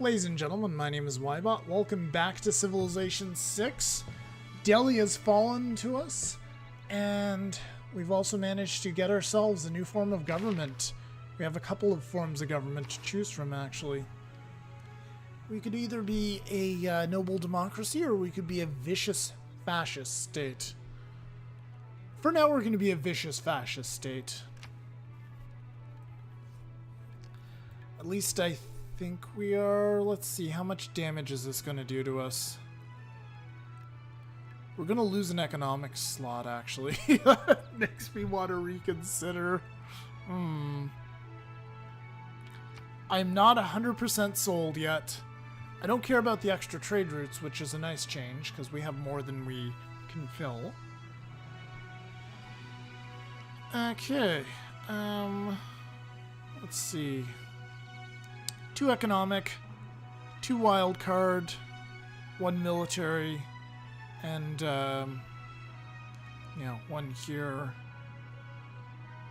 Ladies and gentlemen, my name is Ybot. Welcome back to Civilization 6. Delhi has fallen to us, and we've also managed to get ourselves a new form of government. We have a couple of forms of government to choose from, actually. We could either be a noble democracy, or we could be a vicious fascist state. For now, we're going to be a vicious fascist state. At least I think we are. Let's see, how much damage is this going to do to us? We're going to lose an economic slot, actually. Makes me want to reconsider. I'm not 100% sold yet. I don't care about the extra trade routes, which is a nice change, because we have more than we can fill. Okay. Let's see. 2 economic, 2 wild card, 1 military, and, 1 here.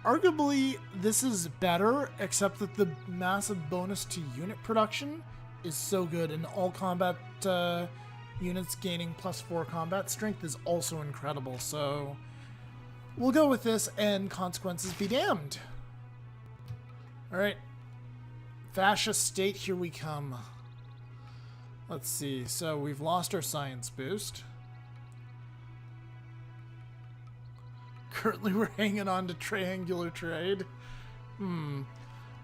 Arguably, this is better, except that the massive bonus to unit production is so good, and all combat units gaining +4 combat strength is also incredible, so we'll go with this, and consequences be damned. Alright. Fascist state, here we come. Let's see, so we've lost our science boost. Currently we're hanging on to triangular trade.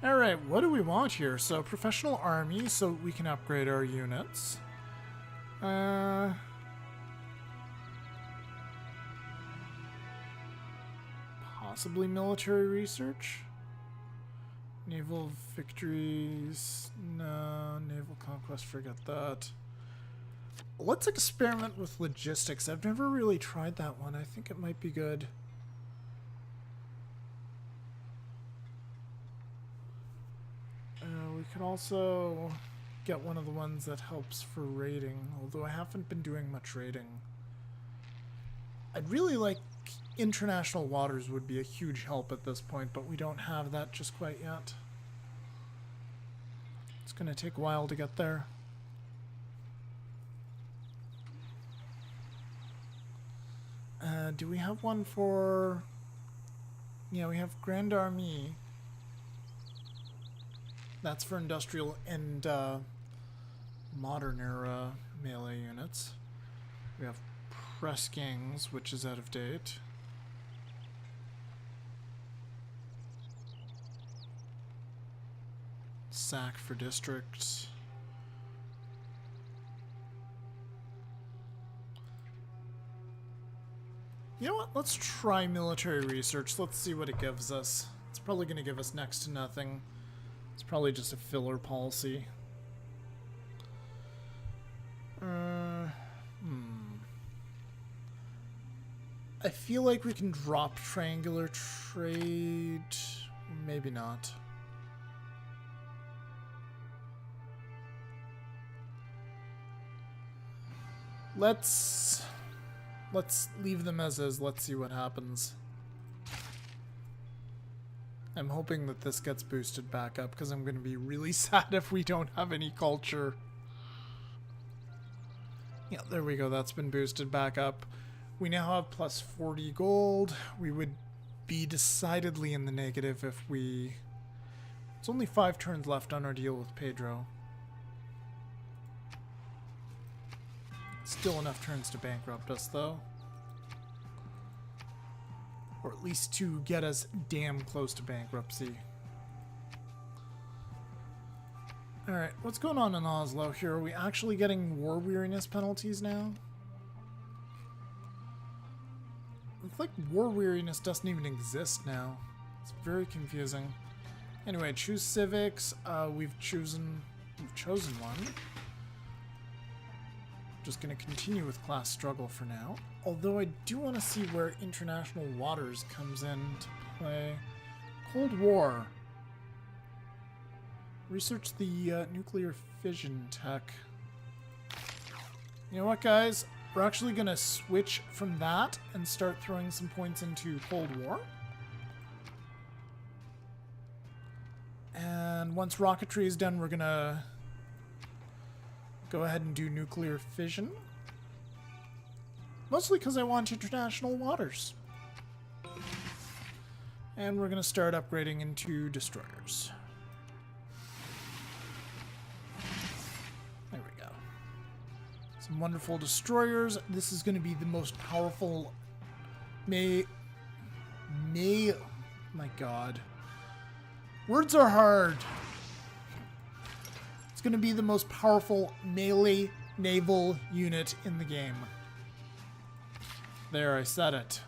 Alright, what do we want here? So professional army, so we can upgrade our units. Possibly military research? Naval victories, no. Naval conquest, forget that. Let's experiment with logistics. I've never really tried that one. I think it might be good. We could also get one of the ones that helps for raiding, although I haven't been doing much raiding. I'd really like international waters would be a huge help at this point, but we don't have that just quite yet. It's going to take a while to get there. Do we have one for... Yeah, we have Grand Army. That's for industrial and modern era melee units. We have Press Gangs, which is out of date. Sack for districts. You know what? Let's try military research. Let's see what it gives us. It's probably going to give us next to nothing. It's probably just a filler policy. I feel like we can drop triangular trade. Maybe not. Let's leave them as is. Let's see what happens. I'm hoping that this gets boosted back up, because I'm going to be really sad if we don't have any culture. Yeah, there we go. That's been boosted back up. We now have +40 gold. We would be decidedly in the negative if we... It's only 5 turns left on our deal with Pedro. Still enough turns to bankrupt us, though. Or at least to get us damn close to bankruptcy. Alright, what's going on in Oslo here? Are we actually getting war weariness penalties now? It's like war weariness doesn't even exist now. It's very confusing. Anyway, choose civics. We've chosen one. Just going to continue with class struggle for now. Although I do want to see where international waters comes into play. Cold War. Research the nuclear fission tech. You know what, guys? We're actually going to switch from that and start throwing some points into Cold War. And once rocketry is done, we're going to go ahead and do nuclear fission. Mostly because I want international waters. And we're going to start upgrading into destroyers. There we go. Some wonderful destroyers. This is going to be the most powerful... My God. Words are hard. It's going to be the most powerful melee naval unit in the game. There, I said it.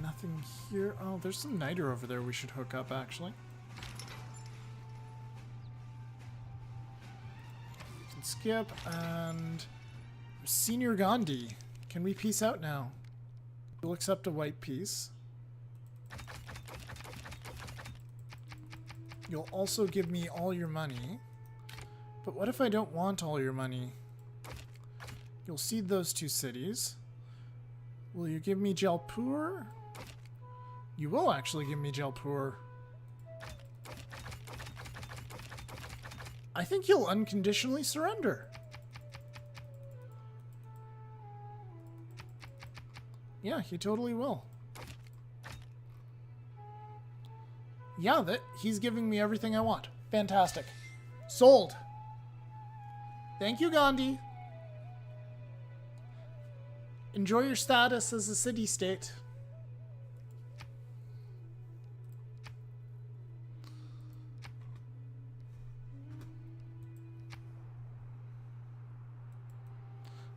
Nothing here. Oh, there's some niter over there we should hook up, actually. You can skip, and... Senior Gandhi. Can we peace out now? We'll accept a white peace. You'll also give me all your money. But what if I don't want all your money? You'll cede those 2 cities. Will you give me Jaipur? You will actually give me Jaipur. I think you'll unconditionally surrender. Yeah, he totally will. Yeah, he's giving me everything I want. Fantastic. Sold. Thank you, Gandhi. Enjoy your status as a city-state.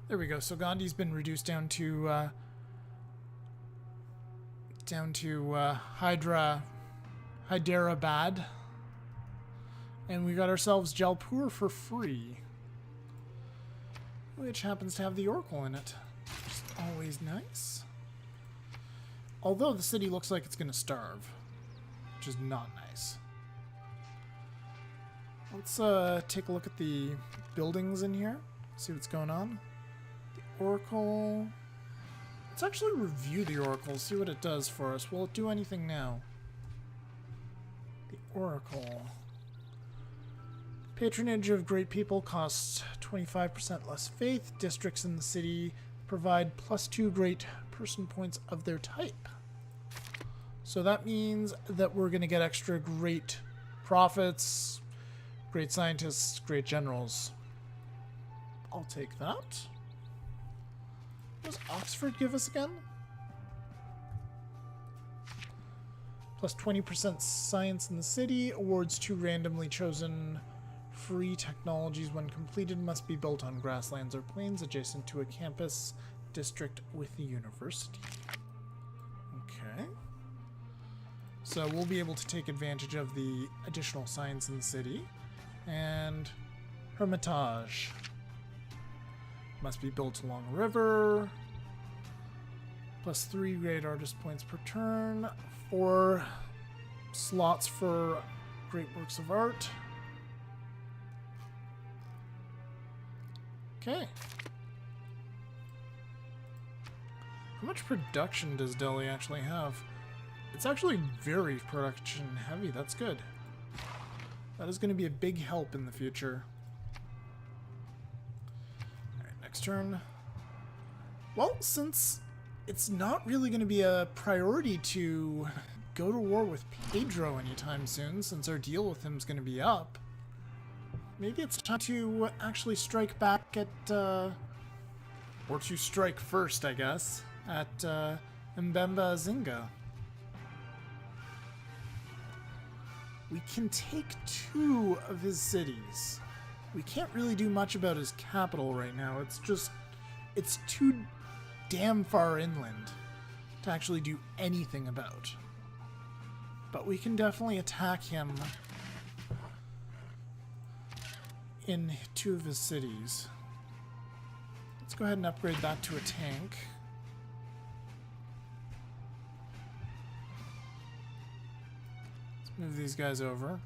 There we go. So Gandhi's been reduced down to Hyderabad, and we got ourselves Jaipur for free, which happens to have the Oracle in it, which is always nice. Although the city looks like it's going to starve, which is not nice. Let's take a look at the buildings in here, see what's going on. The Oracle. Let's actually review the Oracle, see what it does for us. Will it do anything now? The Oracle. Patronage of great people costs 25% less faith. Districts in the city provide +2 great person points of their type. So that means that we're going to get extra great prophets, great scientists, great generals. I'll take that. What does Oxford give us again? Plus 20% science in the city. Awards 2 randomly chosen free technologies when completed must be built on grasslands or plains adjacent to a campus district with the university. Okay. So we'll be able to take advantage of the additional science in the city. And Hermitage. Must be built along a river. Plus 3 great artist points per turn. 4 slots for great works of art. Okay. How much production does Delhi actually have? It's actually very production heavy. That's good. That is going to be a big help in the future. Alright, next turn. Well, since it's not really going to be a priority to go to war with Pedro anytime soon, since our deal with him is going to be up, maybe it's time to actually strike back at, or to strike first, I guess, at Mbemba Zinga. We can take 2 of his cities. We can't really do much about his capital right now. It's too damn far inland to actually do anything about. But we can definitely attack him in 2 of his cities. Let's go ahead and upgrade that to a tank. Let's move these guys over.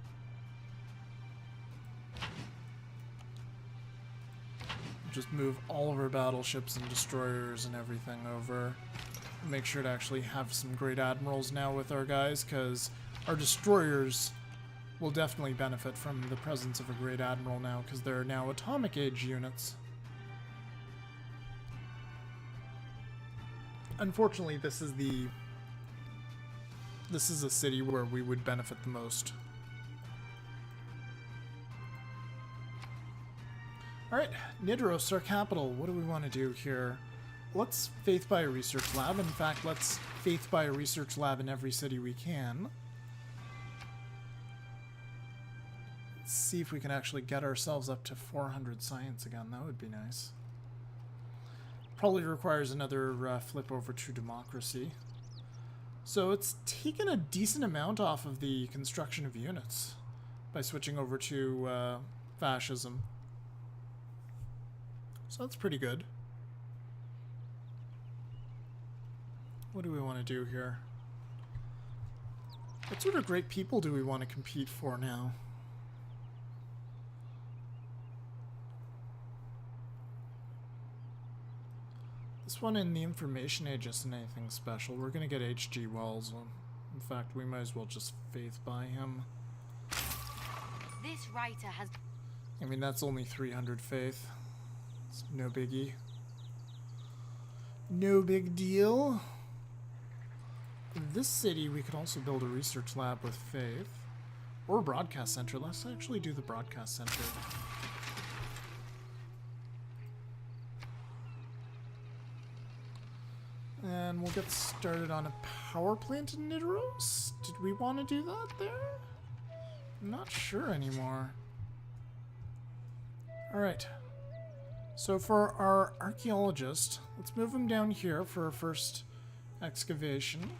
Just move all of our battleships and destroyers and everything over. Make sure to actually have some great admirals now with our guys, because our destroyers will definitely benefit from the presence of a Great Admiral now, because they're now atomic age units. Unfortunately, this is a city where we would benefit the most. Alright, Nidros, our capital. What do we want to do here? Let's faith by a research lab. In fact, let's faith by a research lab in every city we can. Let's see if we can actually get ourselves up to 400 science again. That would be nice. Probably requires another flip over to democracy. So it's taken a decent amount off of the construction of units by switching over to fascism. So that's pretty good. What do we want to do here? What sort of great people do we want to compete for now? This one in the information age isn't anything special. We're going to get H.G. Wells. In fact, we might as well just faith by him. This writer has... I mean, that's only 300 faith. It's no biggie. No big deal. In this city, we could also build a research lab with faith. Or a broadcast center. Let's actually do the broadcast center. And we'll get started on a power plant in Nidaros. Did we want to do that there? I'm not sure anymore. Alright. So for our archaeologist, let's move him down here for our first excavation.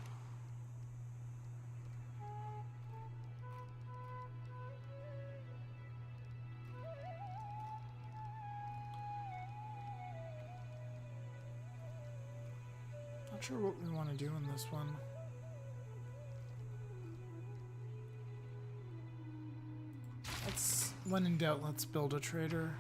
Not sure what we want to do in this one. Let's, when in doubt, let's build a trader.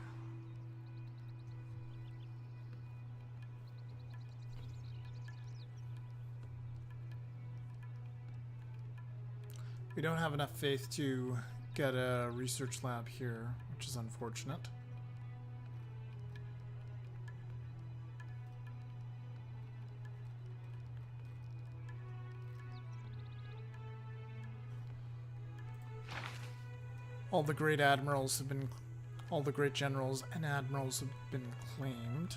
We don't have enough faith to get a research lab here, which is unfortunate. All the great admirals have been, all the great generals and admirals have been claimed.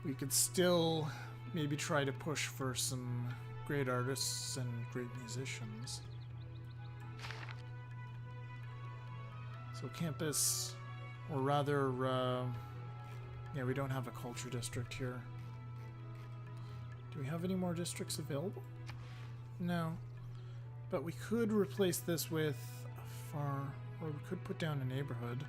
We could still maybe try to push for some great artists and great musicians. So campus, or rather, yeah, we don't have a culture district here. Do we have any more districts available? No. But we could replace this with a farm, or we could put down a neighborhood.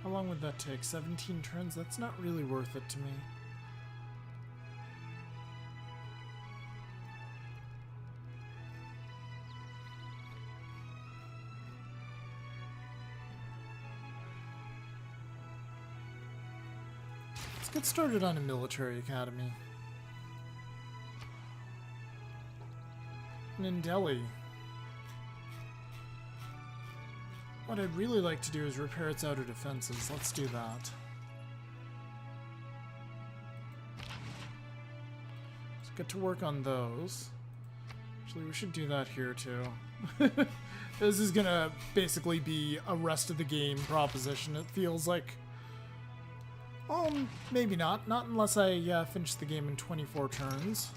How long would that take? 17 turns? That's not really worth it to me. Let's get started on a military academy. And in Delhi, what I'd really like to do is repair its outer defenses. Let's do that. Let's get to work on those. Actually, we should do that here too. This is gonna basically be a rest of the game proposition. It feels like, maybe not. Not unless I finish the game in 24 turns.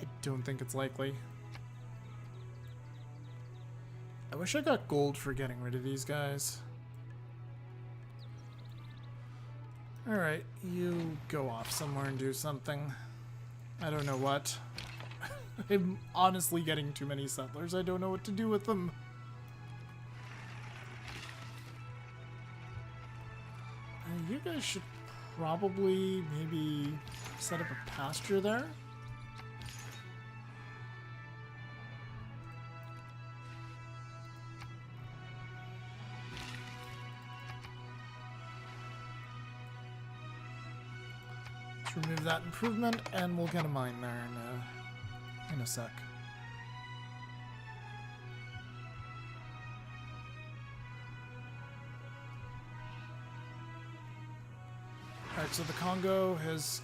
I don't think it's likely. I wish I got gold for getting rid of these guys. Alright, you go off somewhere and do something. I don't know what. I'm honestly getting too many settlers. I don't know what to do with them. You guys should probably maybe set up a pasture there. Let's remove that improvement, and we'll get a mine there in a sec. Alright, so the Congo has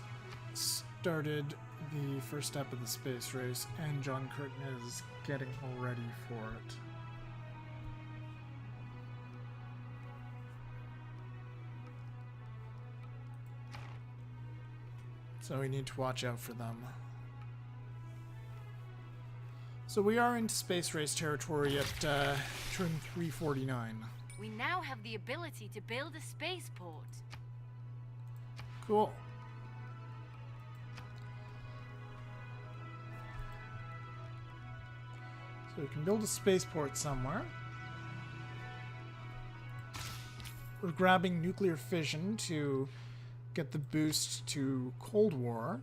started the first step of the space race, and John Curtin is getting all ready for it. So we need to watch out for them. So we are into space race territory at turn 349. We now have the ability to build a spaceport. Cool. So we can build a spaceport somewhere. We're grabbing nuclear fission to get the boost to Cold War.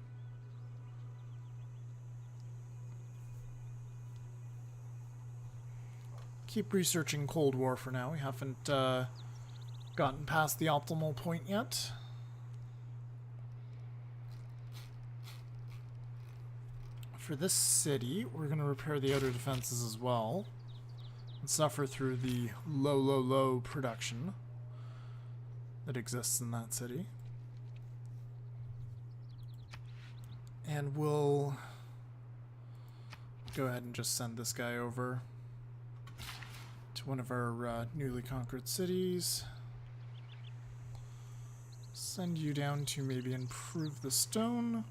Keep researching Cold War for now. We haven't gotten past the optimal point yet. For this city, we're going to repair the outer defenses as well and suffer through the low production that exists in that city. And we'll go ahead and just send this guy over to one of our newly conquered cities. Send you down to maybe improve the stone.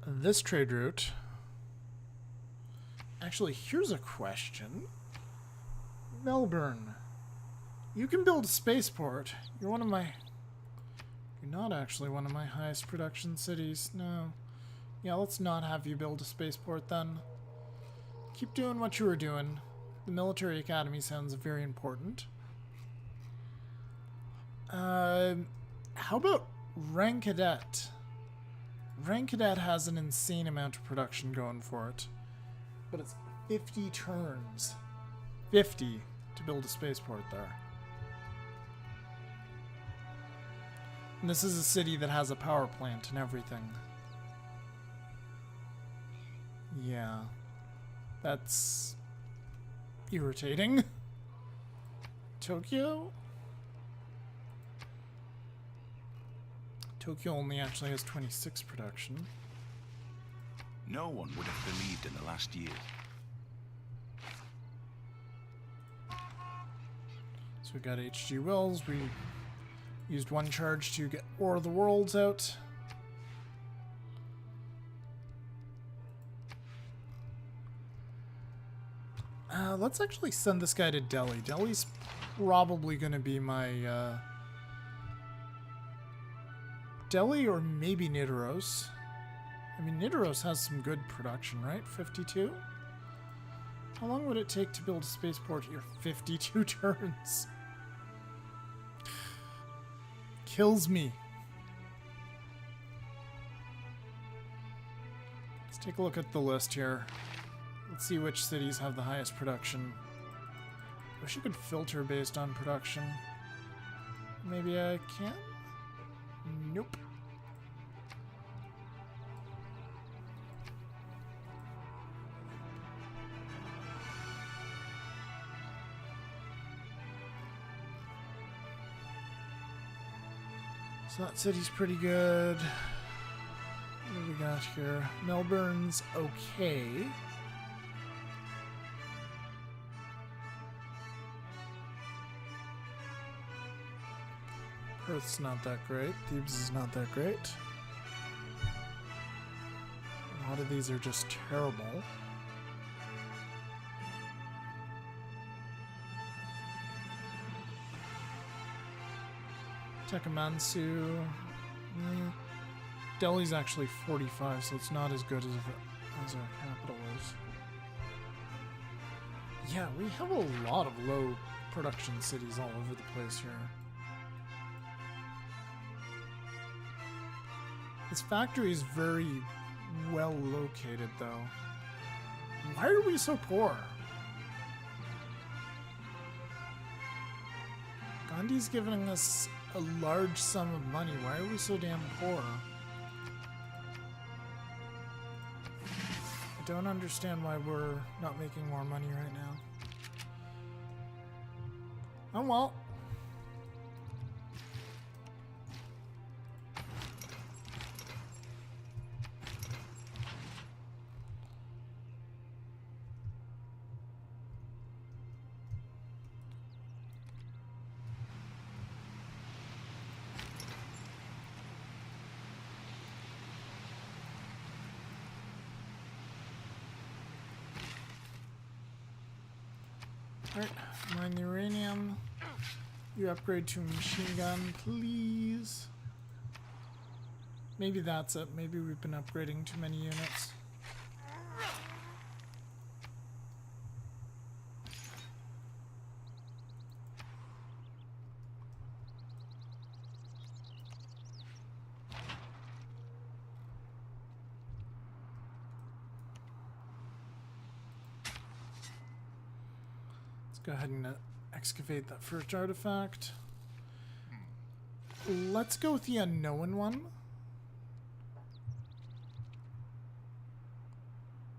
This trade route. Actually, here's a question. Melbourne. You can build a spaceport. You're one of my... You're not actually one of my highest production cities. No. Yeah, let's not have you build a spaceport then. Keep doing what you were doing. The military academy sounds very important. How about Rank Cadet? Rank Cadet has an insane amount of production going for it. But it's 50 turns. 50 to build a spaceport there. And this is a city that has a power plant and everything. Yeah. That's irritating. Tokyo? Tokyo only actually has 26 production. No one would have believed in the last year. So we got H.G. Wells. We used one charge to get War of the Worlds out. Let's actually send this guy to Delhi. Delhi's probably going to be my... Delhi or maybe Nidaros. I mean, Nidaros has some good production, right? 52? How long would it take to build a spaceport here? 52 turns. Kills me. Let's take a look at the list here. Let's see which cities have the highest production. Wish you could filter based on production. Maybe I can? Nope. So that city's pretty good. What do we got here? Melbourne's okay. Perth's not that great. Thebes is not that great. A lot of these are just terrible. Tekamansu. Delhi's actually 45, so it's not as good as our capital is. Yeah, we have a lot of low production cities all over the place here. This factory is very well located, though. Why are we so poor? And he's giving us a large sum of money. Why are we so damn poor? I don't understand why we're not making more money right now. Oh well. Alright, mine the uranium. You upgrade to a machine gun, please. Maybe that's it. Maybe we've been upgrading too many units. Go ahead and excavate that first artifact. Let's go with the unknown one.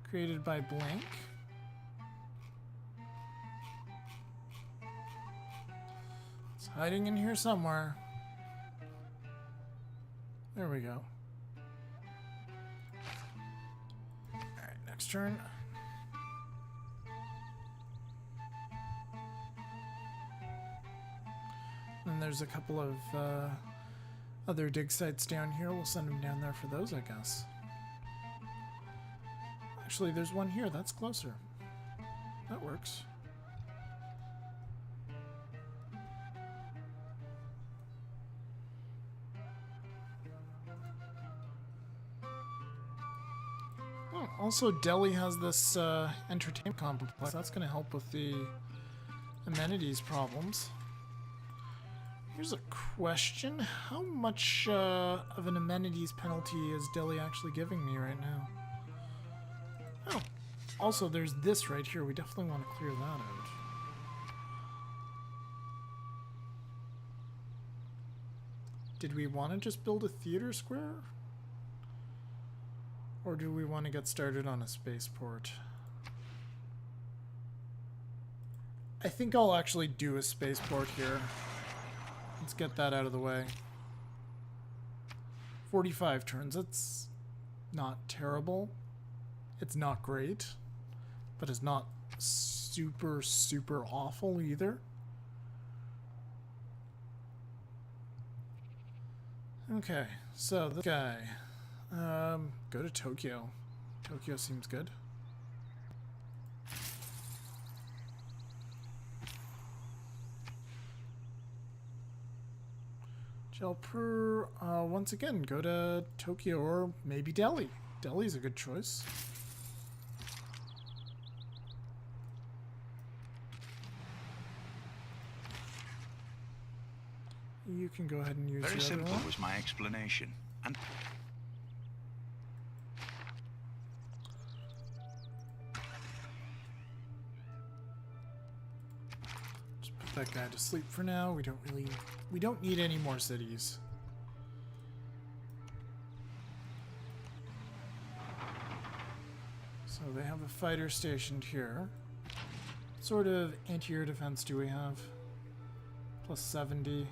Created by blank. It's hiding in here somewhere. There we go. Alright, next turn. And there's a couple of other dig sites down here. We'll send them down there for those, I guess. Actually, there's one here. That's closer. That works. Oh, also, Delhi has this entertainment complex. That's going to help with the amenities problems. Here's a question. How much of an amenities penalty is Delhi actually giving me right now? Oh, also there's this right here. We definitely want to clear that out. Did we want to just build a theater square? Or do we want to get started on a spaceport? I think I'll actually do a spaceport here. Let's get that out of the way. 45 turns. It's not terrible. It's not great. But it's not super, super awful either. Okay, so this guy. Go to Tokyo. Tokyo seems good. Jalpur, once again, go to Tokyo or maybe Delhi. Delhi's a good choice. You can go ahead and use Very the other simple one. was my explanation. And Just put that guy to sleep for now. We don't need any more cities. So they have a fighter stationed here. What sort of anti-air defense do we have? Plus 70.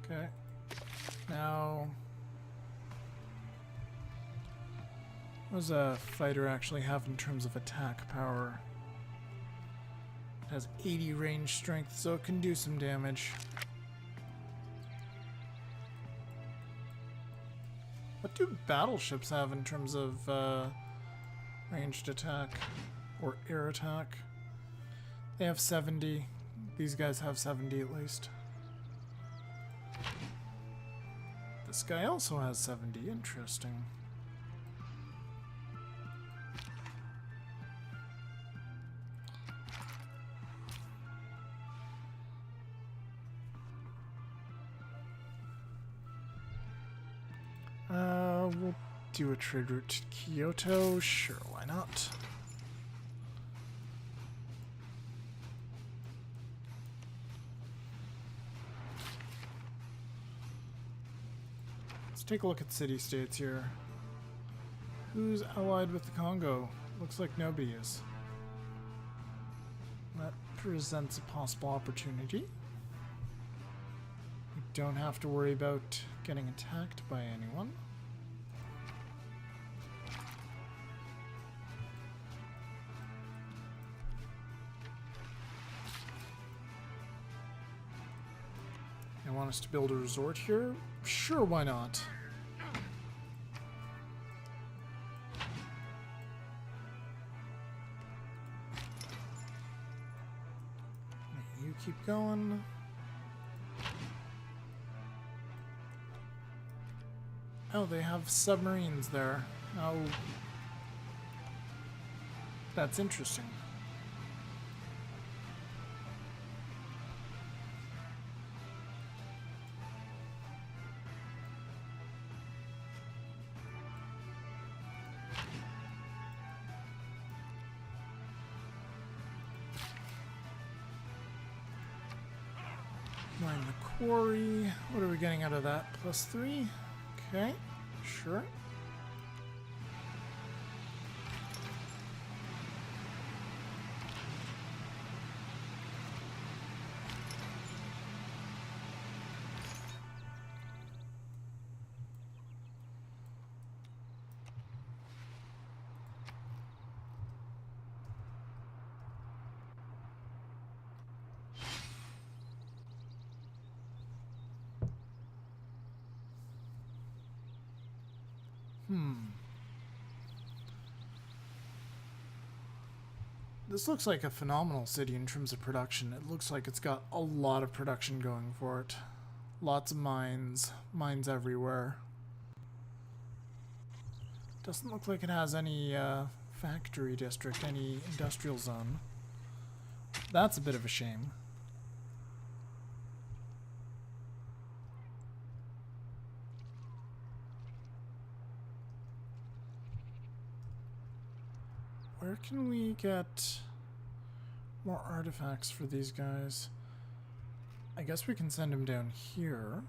Okay. Now, what does a fighter actually have in terms of attack power? It has 80 range strength, so it can do some damage. What do battleships have in terms of ranged attack or air attack? They have 70. These guys have 70 at least. This guy also has 70. Interesting. We'll do a trade route to Kyoto. Sure, why not? Let's take a look at city-states here. Who's allied with the Congo? Looks like nobody is. That presents a possible opportunity. We don't have to worry about getting attacked by anyone. They want us to build a resort here? Sure, why not? You keep going. Oh, they have submarines there. Oh, that's interesting. Mine the quarry. What are we getting out of that? +3? Okay, sure. This looks like a phenomenal city in terms of production. It looks like it's got a lot of production going for it. Lots of mines. Mines everywhere. Doesn't look like it has any factory district, any industrial zone. That's a bit of a shame. Where can we get more artifacts for these guys? I guess we can send them down here.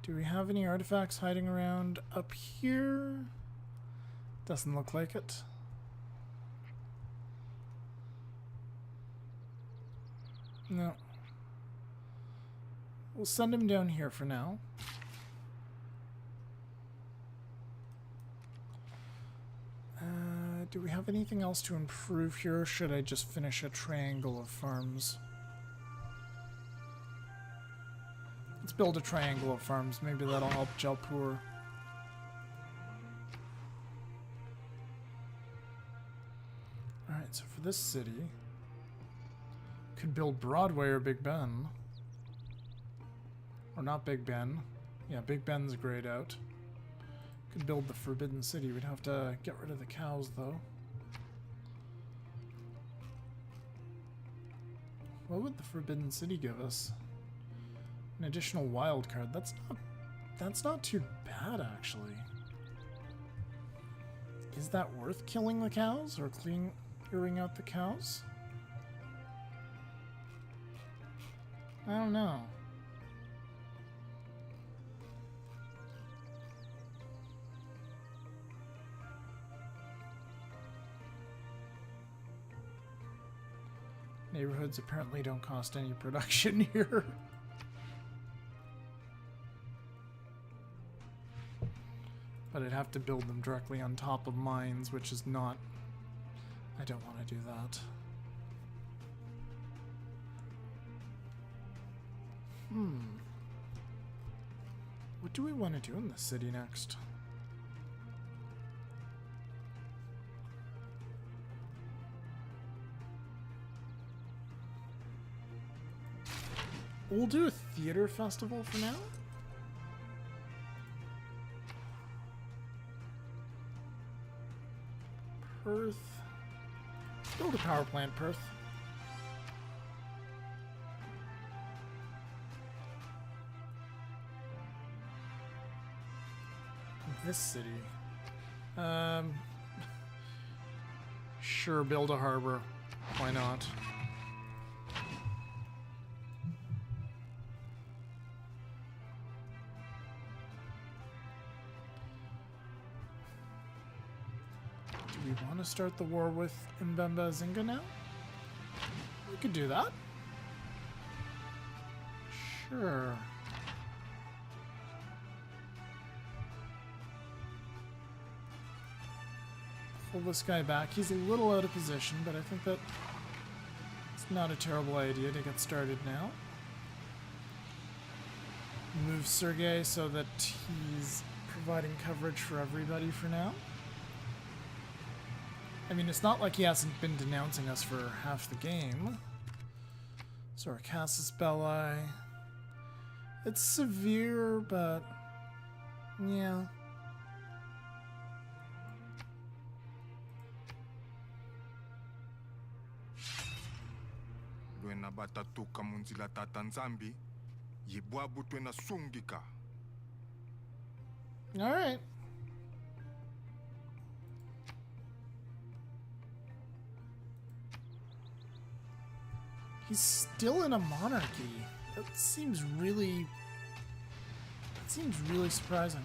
Do we have any artifacts hiding around up here? Doesn't look like it. No. We'll send them down here for now. Do we have anything else to improve here, or should I just finish a triangle of farms? Let's build a triangle of farms. Maybe that'll help Jaipur. Alright, so for this city, could build Broadway or Big Ben. Or not Big Ben. Yeah, Big Ben's grayed out. Could build the Forbidden City. We'd have to get rid of the cows, though. What would the Forbidden City give us? An additional wild card. That's not too bad, actually. Is that worth killing the cows or clearing out the cows? I don't know. Neighborhoods apparently don't cost any production here. But I'd have to build them directly on top of mines, which is not... I don't want to do that. What do we want to do in this city next? We'll do a theater festival for now. Perth. Build a power plant, Perth. This city. Sure, build a harbor. Why not? Do we want to start the war with Mbemba Zinga now? We could do that. Sure. Pull this guy back. He's a little out of position, but I think that it's not a terrible idea to get started now. Move Sergei so that he's providing coverage for everybody for now. I mean, it's not like he hasn't been denouncing us for half the game. So our Casus Belli. It's severe, but yeah. Lwena batatuka munzila tata nzambi yibwabu twena sungika. All right. He's still in a monarchy. That seems really surprising.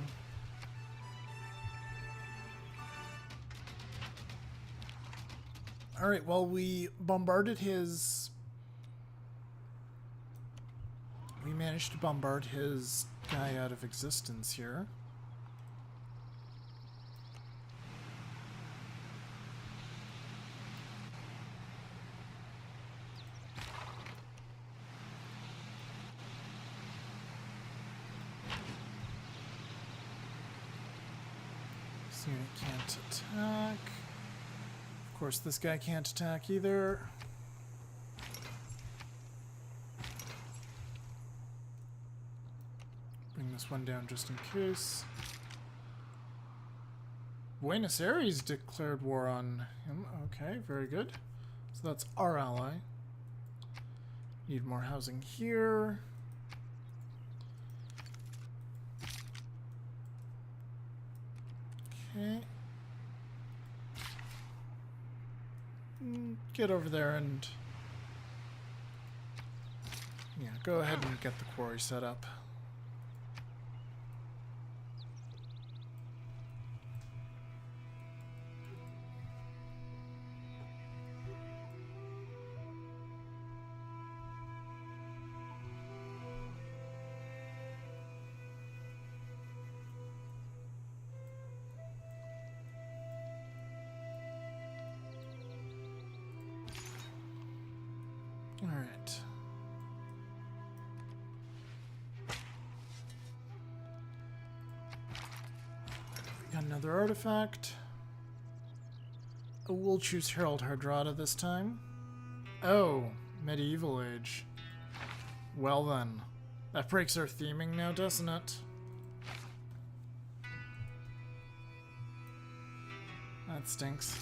All right, well, we bombarded his... We managed to bombard his guy out of existence here. This unit can't attack. Of course, this guy can't attack either. Bring this one down just in case. Buenos Aires declared war on him. Okay, very good. So that's our ally. Need more housing here. Okay. Get over there and... yeah, go ahead and get the quarry set up. All right. We got another artifact. Oh, we'll choose Herald Hardrada this time. Oh, medieval age. Well then. That breaks our theming now, doesn't it? That stinks.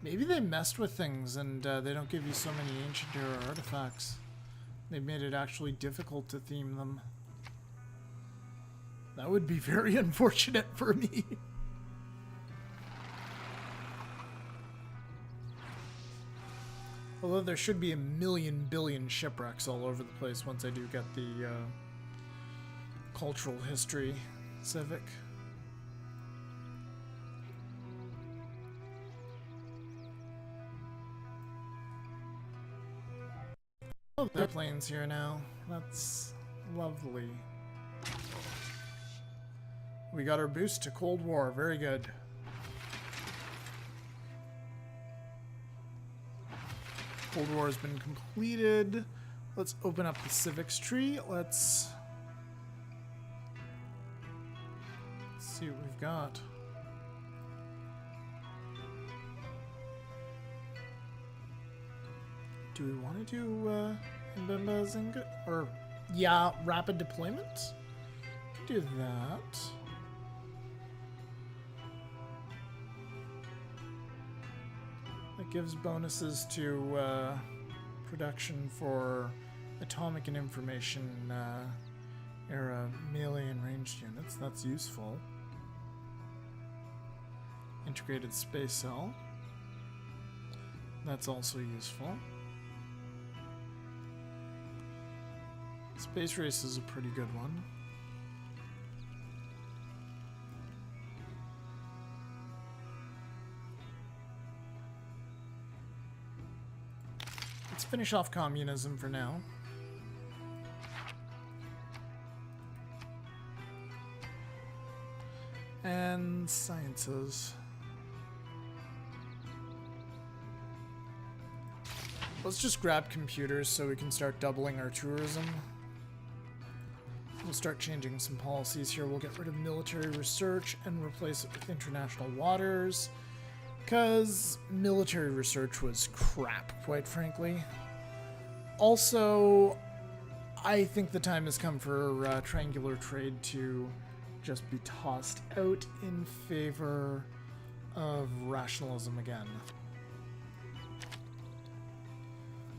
Maybe they messed with things and they don't give you so many ancient era artifacts. They made it actually difficult to theme them. That would be very unfortunate for me. Although there should be a million billion shipwrecks all over the place once I do get the cultural history civic. Oh, there are planes here now. That's lovely. We got our boost to Cold War. Very good. Cold War has been completed. Let's open up the civics tree. Let's see what we've got. Do we want to do Mbemba Zinga? Or, yeah, rapid deployment? We can do that. That gives bonuses to production for atomic and information era melee and ranged units. That's useful. Integrated space cell. That's also useful. Let's Space race is a pretty good one. Let's finish off communism for now. And sciences. Let's just grab computers so we can start doubling our tourism. We'll start changing some policies here. We'll get rid of military research and replace it with international waters. Because military research was crap, quite frankly. Also, I think the time has come for triangular trade to just be tossed out in favor of rationalism again.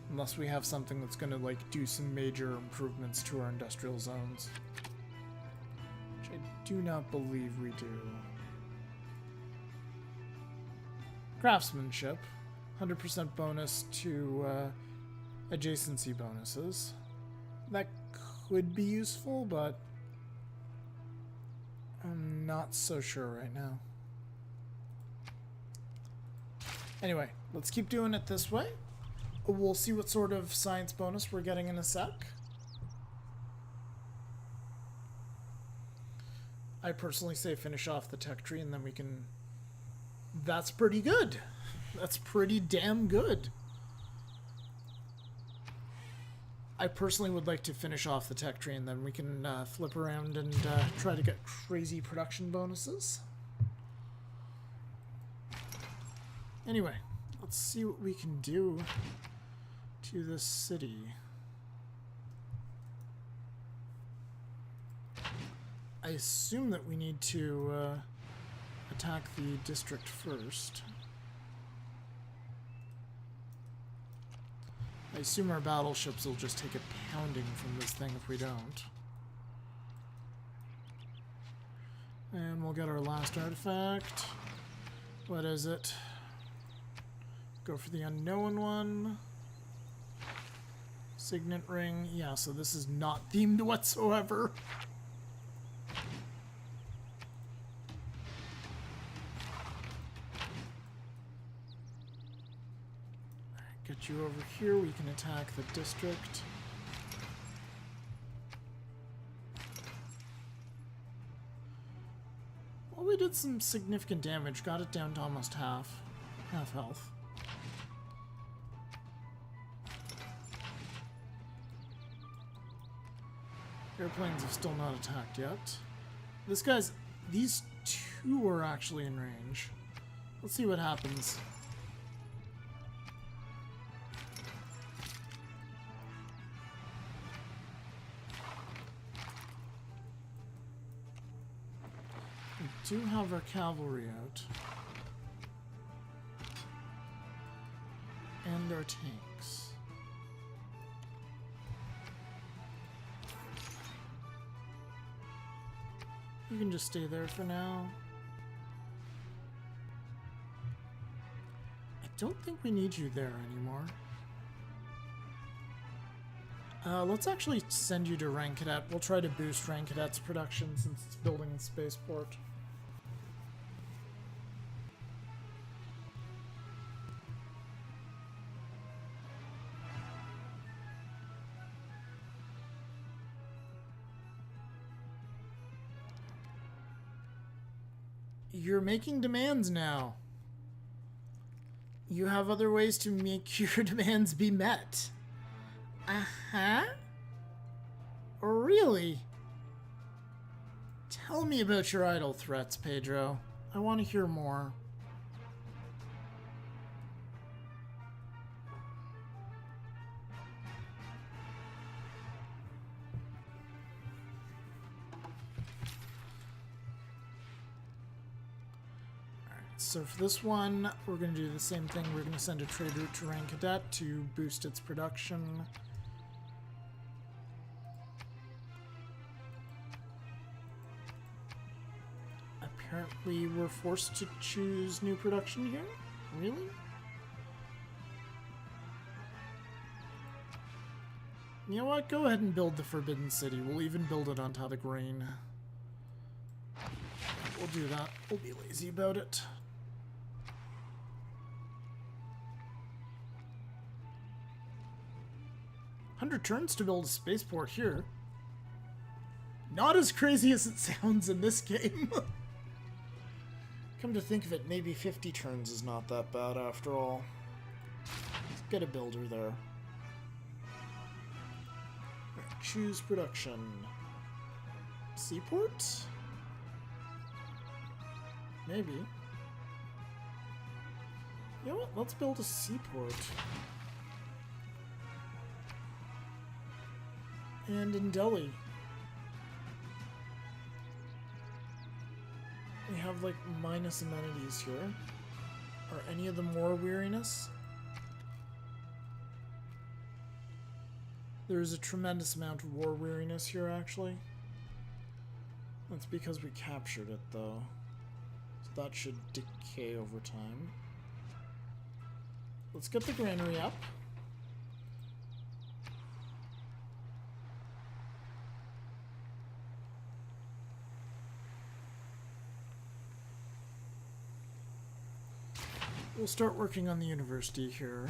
Unless we have something that's going to, like, do some major improvements to our industrial zones. Which I do not believe we do. Craftsmanship. 100% bonus to adjacency bonuses. That could be useful, but I'm not so sure right now. Anyway, let's keep doing it this way. We'll see what sort of science bonus we're getting in a sec. I personally say finish off the tech tree and then we can... That's pretty good. That's pretty damn good. I personally would like to finish off the tech tree and then we can flip around and try to get crazy production bonuses. Anyway, let's see what we can do to this city. I assume that we need to attack the district first. I assume our battleships will just take a pounding from this thing if we don't. And we'll get our last artifact. What is it? Go for the unknown one. Signet ring. Yeah, so this is not themed whatsoever. Alright, get you over here. We can attack the district. Well, we did some significant damage. Got it down to almost half health. Airplanes have still not attacked yet. These two are actually in range. Let's see what happens. We do have our cavalry out. And our tanks. You can just stay there for now. I don't think we need you there anymore. Let's actually send you to Rank Cadet. We'll try to boost Rank Cadet's production since it's building a spaceport. You're making demands now. You have other ways to make your demands be met. Uh-huh. Really? Tell me about your idle threats, Pedro. I want to hear more. So for this one, we're going to do the same thing. We're going to send a trade route to Rank Cadet to boost its production. Apparently we're forced to choose new production here? Really? You know what? Go ahead and build the Forbidden City. We'll even build it on Tadic Rain. We'll do that. We'll be lazy about it. $100 turns to build a spaceport here. Not as crazy as it sounds in this game. Come to think of it, maybe 50 turns is not that bad after all. Let's get a builder there. Right, choose production. Seaport? Maybe. You know what? Let's build a seaport. And in Delhi. We have like minus amenities here. Are any of them more weariness? There's a tremendous amount of war weariness here actually. That's because we captured it though. So that should decay over time. Let's get the granary up. We'll start working on the university here.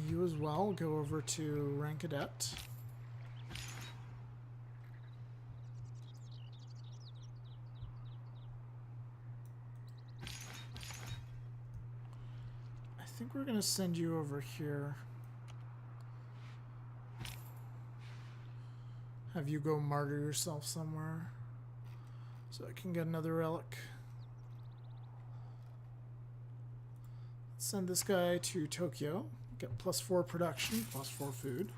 You as well, go over to rank cadet. I think we're going to send you over here. Have you go martyr yourself somewhere so I can get another relic. Send this guy to Tokyo. Get +4 production, +4 food.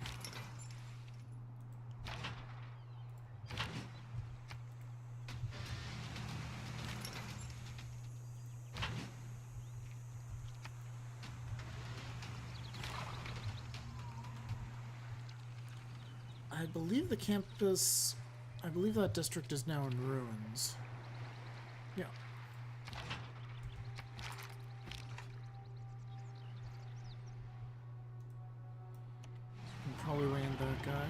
I believe the campus, I believe that district is now in ruins. Yeah. Probably land that guy.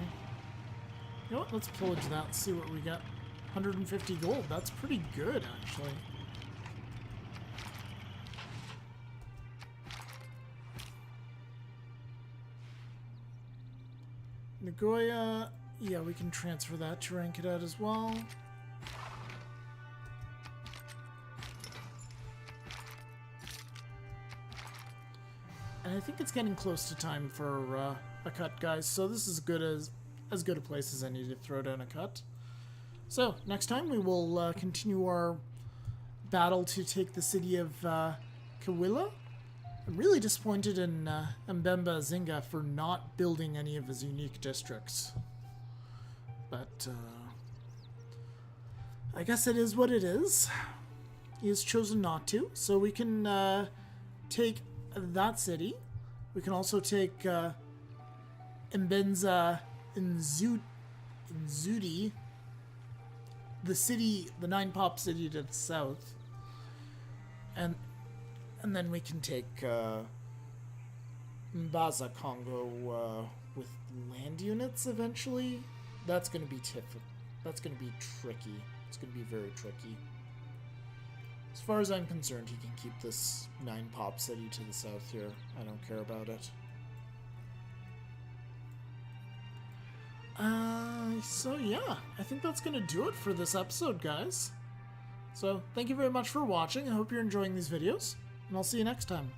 You know what? Let's pillage that and see what we get. 150 gold. That's pretty good, actually. Nagoya, yeah, we can transfer that to rank cadet as well. And I think it's getting close to time for a cut, guys. So this is good as good a place as any to throw down a cut. So next time we will continue our battle to take the city of CQUI. I'm really disappointed in Mbemba Zinga for not building any of his unique districts. But I guess it is what it is. He has chosen not to. So we can take that city. We can also take Mbenza Nzudi, the city, the 9-pop city to the south. And then we can take Mbaza Congo with land units eventually. That's going to be That's going to be tricky. It's going to be very tricky. As far as I'm concerned, he can keep this 9-pop city to the south here. I don't care about it. So yeah, I think that's going to do it for this episode, guys. So, thank you very much for watching. I hope you're enjoying these videos, and I'll see you next time.